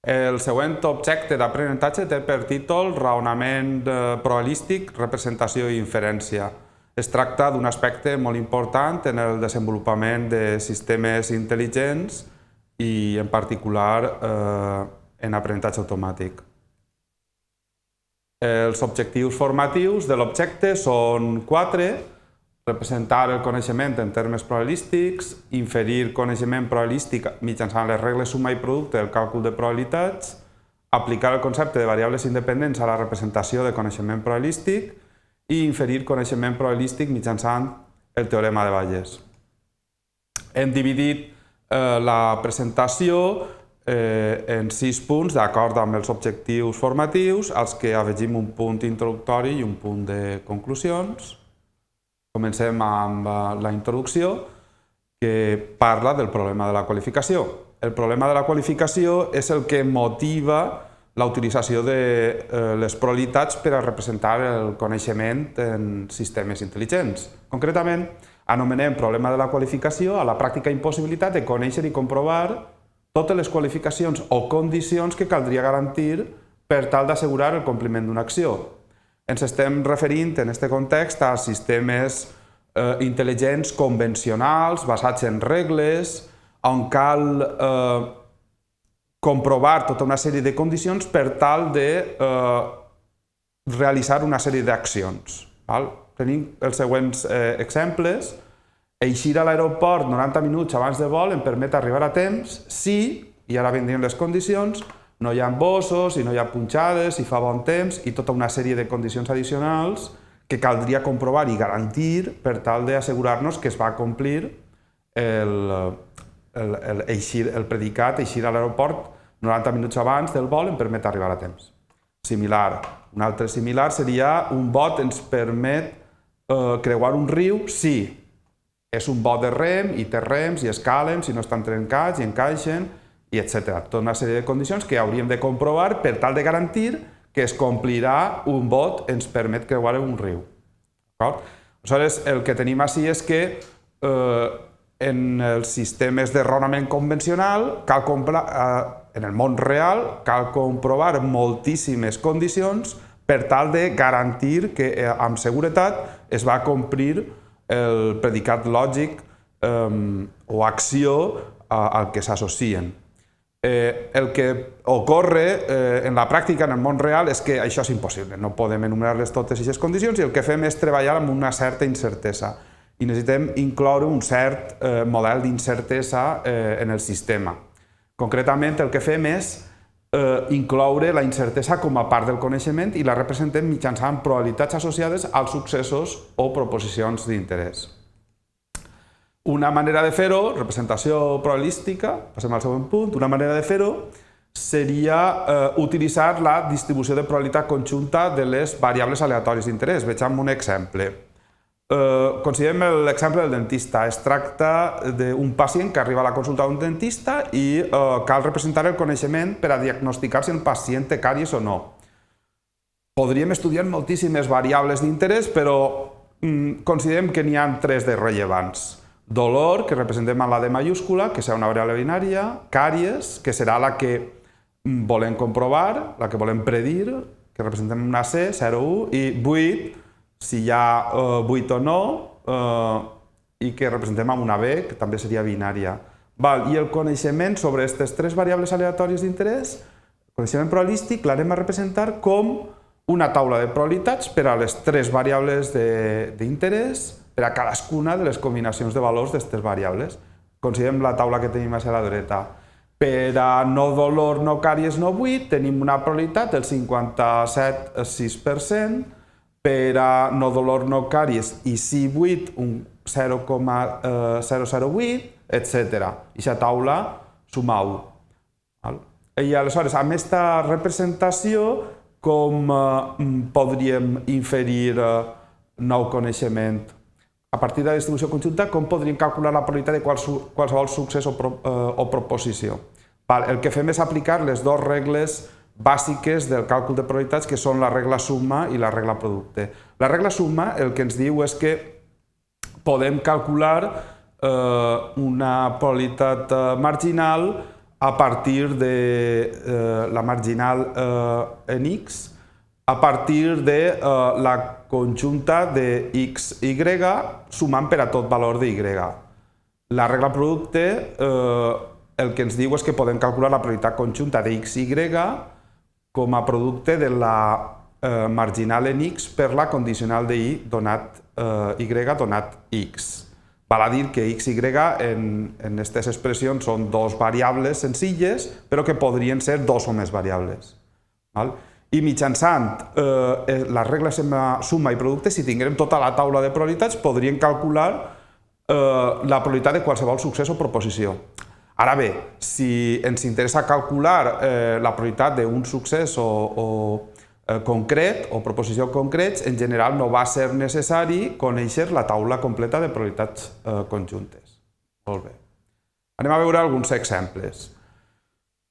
El següent objecte d'aprenentatge té per títol Raonament probabilístic, representació i inferència. Es tracta d'un aspecte molt important en el desenvolupament de sistemes intel·ligents i, en particular, en aprenentatge automàtic. Els objectius formatius de l'objecte són 4: representar el coneixement en termes probabilístics, inferir coneixement probabilístic mitjançant les regles suma i producte del càlcul de probabilitats, aplicar el concepte de variables independents a la representació de coneixement probabilístic i inferir coneixement probabilístic mitjançant el teorema de Bayes. Hem dividit la presentació en 6 punts d'acord amb els objectius formatius, als que afegim un punt introductori i un punt de conclusions. Comencem amb la introducció, que parla del problema de la qualificació. El problema de la qualificació és el que motiva la utilització de les probabilitats per a representar el coneixement en sistemes intel·ligents. Concretament, anomenem problema de la qualificació a la pràctica impossibilitat de conèixer i comprovar totes les qualificacions o condicions que caldria garantir per tal d'assegurar el compliment d'una acció. Ens estem referint en aquest context a sistemes intel·ligents convencionals, basats en regles, on cal comprovar tota una sèrie de condicions per tal de realitzar una sèrie d'accions. Tenim els següents exemples. Eixir a l'aeroport 90 minuts abans de vol em permet arribar a temps si, i ara vendrien les condicions, no hi ha embossos, si no hi ha punxades, si fa bon temps i tota una sèrie de condicions addicionals que caldria comprovar i garantir per tal d'assegurar-nos que es va complir el predicat eixir a l'aeroport 90 minuts abans del vol em permet arribar a temps. Similar. Un altre similar seria un bot ens permet creuar un riu si és un bot de rem i té rems i escalen, si no estan trencats i encaixen, i etc. Tota una sèrie de condicions que hauríem de comprovar per tal de garantir que es complirà un bot ens permet creuar un riu. Aleshores, el que tenim així és que en els sistemes de raonament convencional, en el món real, cal comprovar moltíssimes condicions per tal de garantir que amb seguretat es va complir el predicat lògic o acció al que s'associen. El que ocorre en la pràctica, en el món real, és que això és impossible. No podem enumerar-les totes aquestes condicions i el que fem és treballar amb una certa incertesa. I necessitem incloure un cert model d'incertesa en el sistema. Concretament, el que fem és incloure la incertesa com a part del coneixement i la representem mitjançant probabilitats associades als successos o proposicions d'interès. Una manera de fer-ho, representació probabilística, passem al següent punt, una manera de fer-ho seria utilitzar la distribució de probabilitat conjunta de les variables aleatòries d'interès. Vegem un exemple. Considerem l'exemple del dentista. Es tracta d'un pacient que arriba a la consulta d'un dentista i cal representar el coneixement per a diagnosticar si el pacient té càries o no. Podríem estudiar moltíssimes variables d'interès, però considerem que n'hi ha 3 de rellevants. Dolor, que representem amb la D majúscula, que serà una variable binària. Càries, que serà la que volem comprovar, la que volem predir, que representem amb una C, 0, 1, i buit, si hi ha buit o no, i que representem amb una B, que també seria binària. I el coneixement sobre aquestes 3 variables aleatòries d'interès, el coneixement probabilístic, l'harem a representar com una taula de probabilitats per a les 3 variables d'interès, per a cadascuna de les combinacions de valors d'aquestes variables. Considerem la taula que tenim a la dreta. Per a no dolor, no càries, no buit, tenim una probabilitat del 57,6%, per a no dolor, no càries i sí buit, un 0,008, etc. I aquesta taula suma 1. I aleshores, amb aquesta representació, com podríem inferir nou coneixement? A partir de la distribució conjunta, com podríem calcular la probabilitat de qualsevol succés o proposició? El que fem és aplicar les 2 regles bàsiques del càlcul de probabilitats, que són la regla summa i la regla producte. La regla summa el que ens diu és que podem calcular una probabilitat marginal a partir de la marginal en X a partir de la conjunta de X, Y sumant per a tot valor de Y. La regla producte el que ens diu és que podem calcular la probabilitat conjunta de X, Y com a producte de la marginal en X per la condicional de Y donat Y donat X. Val a dir que X i Y en aquestes expressions són dos variables senzilles, però que podrien ser dos o més variables. I mitjançant les regles suma i producte, si tinguem tota la taula de probabilitats, podríem calcular la probabilitat de qualsevol succés o proposició. Ara bé, si ens interessa calcular la probabilitat d'un succés concret o proposició concrets, en general no va ser necessari conèixer la taula completa de probabilitats conjuntes. Molt bé. Anem a veure alguns exemples.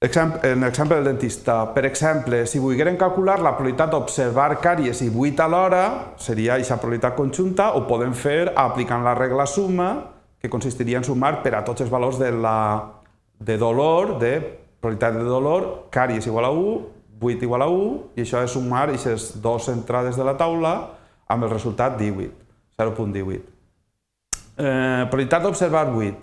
En l'exemple del dentista, per exemple, si volguérem calcular la probabilitat d'observar càries i buit alhora, seria aquesta probabilitat conjunta, ho podem fer aplicant la regla suma, que consistiria en sumar per a tots els valors de dolor, de probabilitat de dolor, càries igual a 1, buit igual a 1, i això és sumar aquestes dues entrades de la taula amb el resultat 18, 0.18. Probabilitat d'observar buit.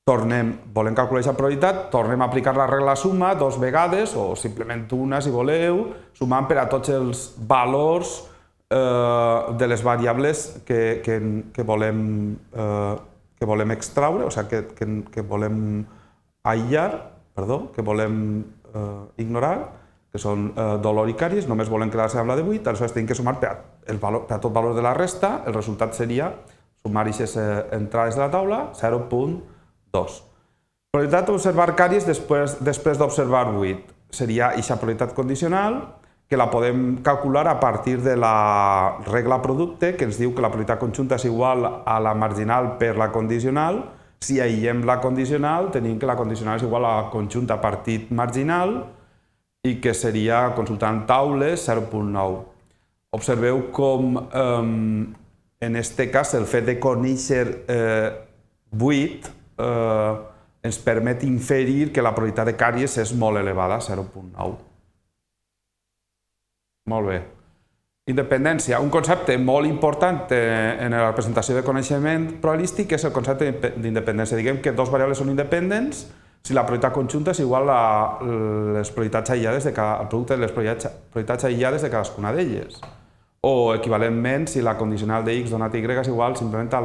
Volem calcular aquesta probabilitat, tornem a aplicar la regla suma dues vegades, o simplement una si voleu, sumant per a tots els valors de les variables que volem extraure, o sigui, que volem aïllar, que volem ignorar, que són dolor i càries, només volen quedar-se amb la de 8, aleshores tenim que sumar per a tot valor de la resta, el resultat seria sumar aquestes entrades de la taula, 0.2. Probabilitat d'observar càries després d'observar 8 seria aquesta probabilitat condicional, que la podem calcular a partir de la regla producte, que ens diu que la probabilitat conjunta és igual a la marginal per la condicional. Si aïllem la condicional, tenim que la condicional és igual a la conjunta partit marginal, i que seria, consultant taules, 0.9. Observeu com, en aquest cas, el fet de conèixer 8 ens permet inferir que la probabilitat de càries és molt elevada, 0.9. Molt bé. Independència. Un concepte molt important en la representació de coneixement probabilístic és el concepte d'independència. Diguem que dues variables són independents si la probabilitat conjunta és igual a les probabilitats aïllades el producte de les probabilitats aïllades de cadascuna d'elles. O, equivalentment, si la condicional de x donat y és igual simplement a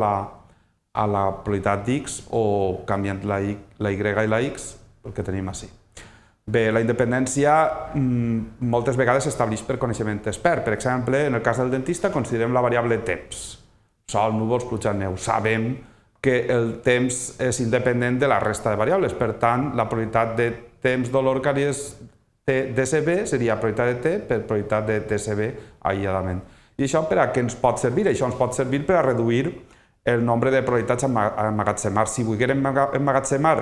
la probabilitat d'x o canviant la y i la x, el que tenim així. Bé, la independència moltes vegades s'estableix per coneixement expert. Per exemple, en el cas del dentista, considerem la variable temps. Sol, núvols, pluja, neu. Sabem que el temps és independent de la resta de variables. Per tant, la probabilitat de temps dolor càries DCB seria probabilitat de T per probabilitat de DCB aïlladament. I això per a què ens pot servir? Això ens pot servir per a reduir el nombre de probabilitats a emmagatzemar. Si volguérem emmagatzemar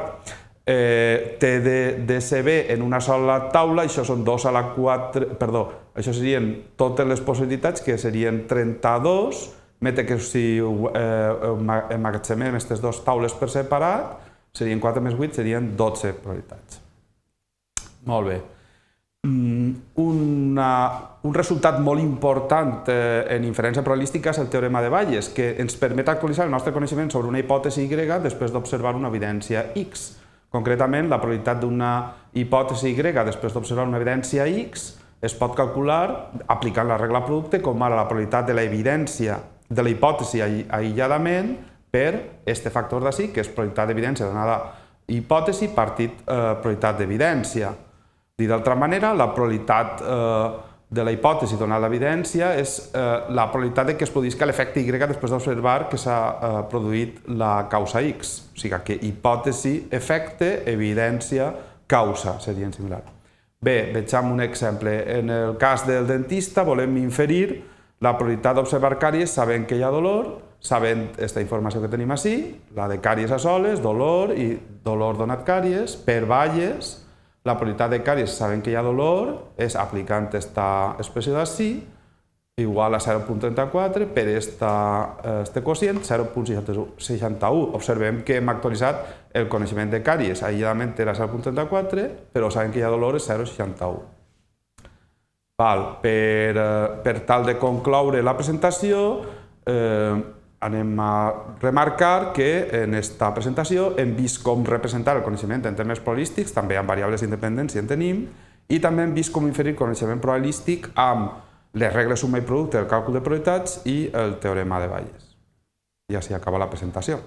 T de DCB en una sola taula, això són 2 a la 4, perdó, això serien totes les possibilitats, que serien 32, mentre que si emmagatzemem aquestes dues taules per separat, serien 4 més 8, serien 12 probabilitats. Molt bé. Un resultat molt important en inferència probabilística és el teorema de Bayes, que ens permet actualitzar el nostre coneixement sobre una hipòtesi Y després d'observar una evidència X. Concretament, la probabilitat d'una hipòtesi Y després d'observar una evidència X es pot calcular aplicant la regla producte com ara la probabilitat de l'evidència de la hipòtesi aïlladament per aquest factor d'ací, que és probabilitat d'evidència donada hipòtesi partit probabilitat d'evidència. Dit d'altra manera, la probabilitat de la hipòtesi donada l'evidència és la probabilitat que es produïsca l'efecte Y després d'observar que s'ha produït la causa X. O sigui que hipòtesi, efecte, evidència, causa serien similars. Bé, vegem un exemple. En el cas del dentista volem inferir la probabilitat d'observar càries sabent que hi ha dolor, sabent aquesta informació que tenim així, la de càries a soles, dolor i dolor donat càries, per Bayes, la probabilitat de càries sabent que hi ha dolor és aplicant aquesta expressió d'ací, igual a 0.34 per este quocient 0.61. Observem que hem actualitzat el coneixement de càries. Aïlladament era 0.34, però sabem que hi ha dolor és 0.61. Per tal de concloure la presentació, anem a remarcar que en aquesta presentació hem vist com representar el coneixement en termes probabilístics, també amb variables independents si en tenim, i també hem vist com inferir coneixement probabilístic amb les regles suma i producte del càlcul de probabilitats i el teorema de Bayes. I així acaba la presentació.